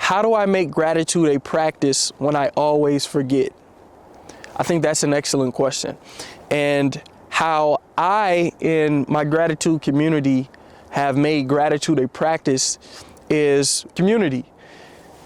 how do I make gratitude a practice when I always forget? I think that's an excellent question. And how I, in my gratitude community, have made gratitude a practice is community.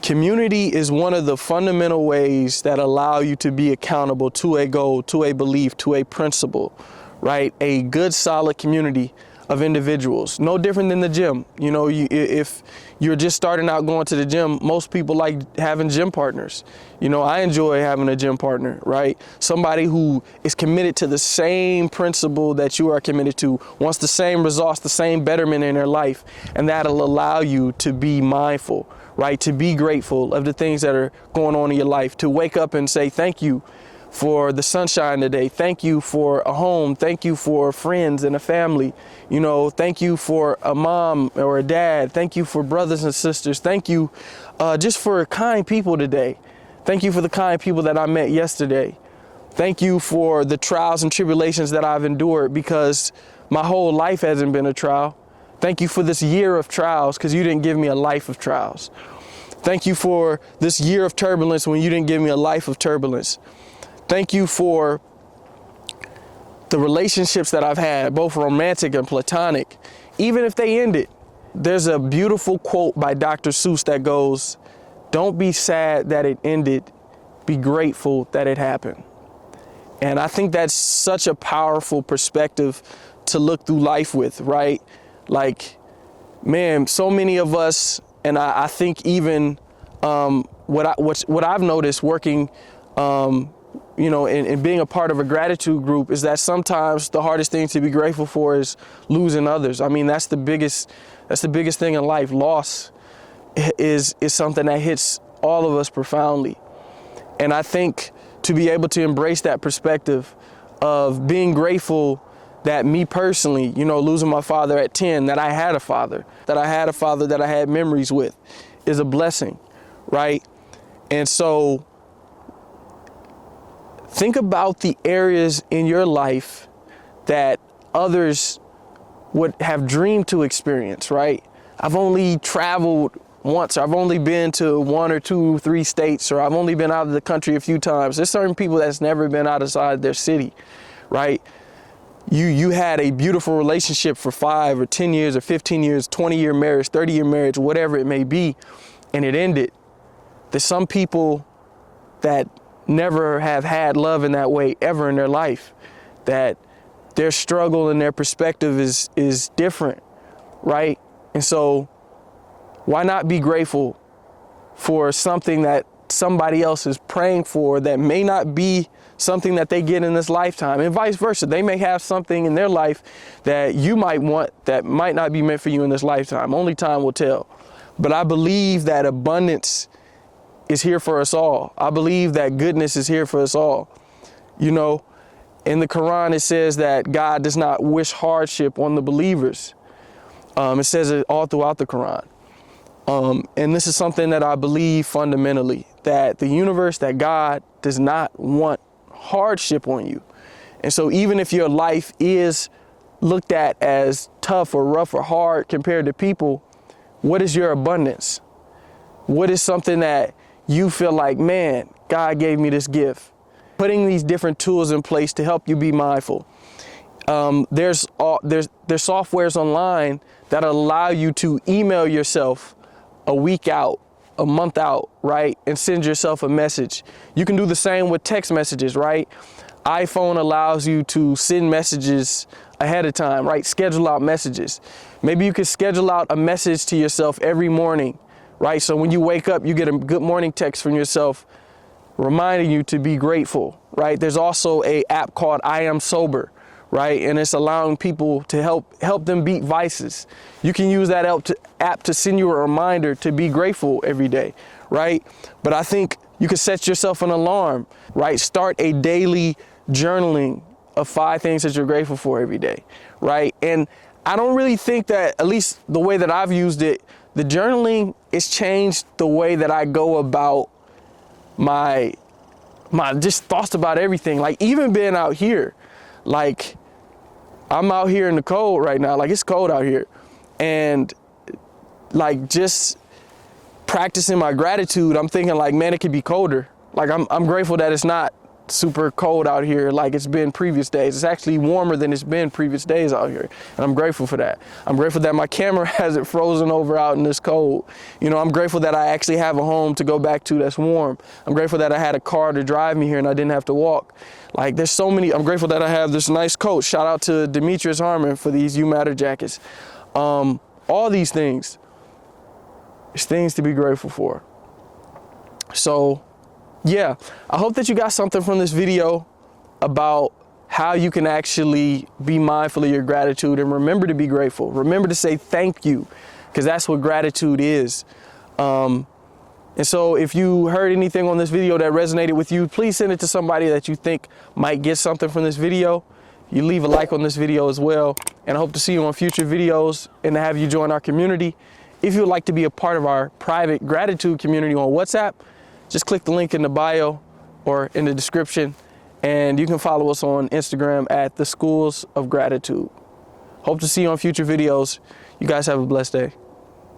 Community is one of the fundamental ways that allow you to be accountable to a goal, to a belief, to a principle, right? A good, solid community of individuals, no different than the gym. You know, if you're just starting out going to the gym, most people like having gym partners. You know, I enjoy having a gym partner, right? Somebody who is committed to the same principle that you are committed to, wants the same results, the same betterment in their life, and that'll allow you to be mindful, right? To be grateful of the things that are going on in your life, to wake up and say thank you for the sunshine today. Thank you for a home. Thank you for friends and a family. You know, thank you for a mom or a dad. Thank you for brothers and sisters. Thank you just for kind people today. Thank you for the kind people that I met yesterday. Thank you for the trials and tribulations that I've endured, because my whole life hasn't been a trial. Thank you for this year of trials, because you didn't give me a life of trials. Thank you for this year of turbulence when you didn't give me a life of turbulence. Thank you for the relationships that I've had, both romantic and platonic. Even if they ended, there's a beautiful quote by Dr. Seuss that goes, "Don't be sad that it ended, be grateful that it happened." And I think that's such a powerful perspective to look through life with, right? Like, man, so many of us, and I think even what I've noticed working, you know, and being a part of a gratitude group, is that sometimes the hardest thing to be grateful for is losing others. I mean, that's the biggest thing in life. Loss is something that hits all of us profoundly. And I think to be able to embrace that perspective of being grateful that me personally, you know, losing my father at 10, that I had a father that I had memories with, is a blessing, right? And so think about the areas in your life that others would have dreamed to experience, right? I've only traveled once. I've only been to 1 or 2, 3 states, or I've only been out of the country a few times. There's certain people that's never been outside their city, right? You had a beautiful relationship for 5 or 10 years or 15 years, 20-year marriage, 30-year marriage, whatever it may be, and it ended. There's some people that never have had love in that way ever in their life, that their struggle and their perspective is different, right? And so why not be grateful for something that somebody else is praying for that may not be something that they get in this lifetime, and vice versa. They may have something in their life that you might want that might not be meant for you in this lifetime. Only time will tell. But I believe that abundance is here for us all. I believe that goodness is here for us all. You know, in the Quran, it says that God does not wish hardship on the believers. It says it all throughout the Quran. And this is something that I believe fundamentally, that the universe, that God does not want hardship on you. And so even if your life is looked at as tough or rough or hard compared to people, what is your abundance? What is something that you feel like, man, God gave me this gift? Putting these different tools in place to help you be mindful. There's softwares online that allow you to email yourself a week out, a month out, right? And send yourself a message. You can do the same with text messages, right? iPhone allows you to send messages ahead of time, right? Schedule out messages. Maybe you could schedule out a message to yourself every morning, right? So when you wake up, you get a good morning text from yourself reminding you to be grateful, right? There's also an app called I Am Sober, right? And it's allowing people to help them beat vices. You can use that app to send you a reminder to be grateful every day, right? But I think you could set yourself an alarm, right? Start a daily journaling of 5 things that you're grateful for every day, right? And I don't really think that, at least the way that I've used it, the journaling has changed the way that I go about my just thoughts about everything. Like even being out here, like I'm out here in the cold right now, like it's cold out here. And like just practicing my gratitude, I'm thinking like, man, it could be colder. Like I'm grateful that it's not super cold out here like it's been previous days. It's actually warmer than it's been previous days out here, and I'm grateful for that. I'm grateful that my camera hasn't frozen over out in this cold. You know, I'm grateful that I actually have a home to go back to that's warm. I'm grateful that I had a car to drive me here and I didn't have to walk. Like, there's so many. I'm grateful that I have this nice coat. Shout out to Demetrius Harmon for these You Matter jackets. All these things, it's things to be grateful for. So yeah, I hope that you got something from this video about how you can actually be mindful of your gratitude and remember to be grateful. Remember to say thank you, because that's what gratitude is. And so if you heard anything on this video that resonated with you, please send it to somebody that you think might get something from this video. You leave a like on this video as well. And I hope to see you on future videos and to have you join our community. If you would like to be a part of our private gratitude community on WhatsApp, just click the link in the bio or in the description, and you can follow us on Instagram at The Schools of Gratitude. Hope to see you on future videos. You guys have a blessed day.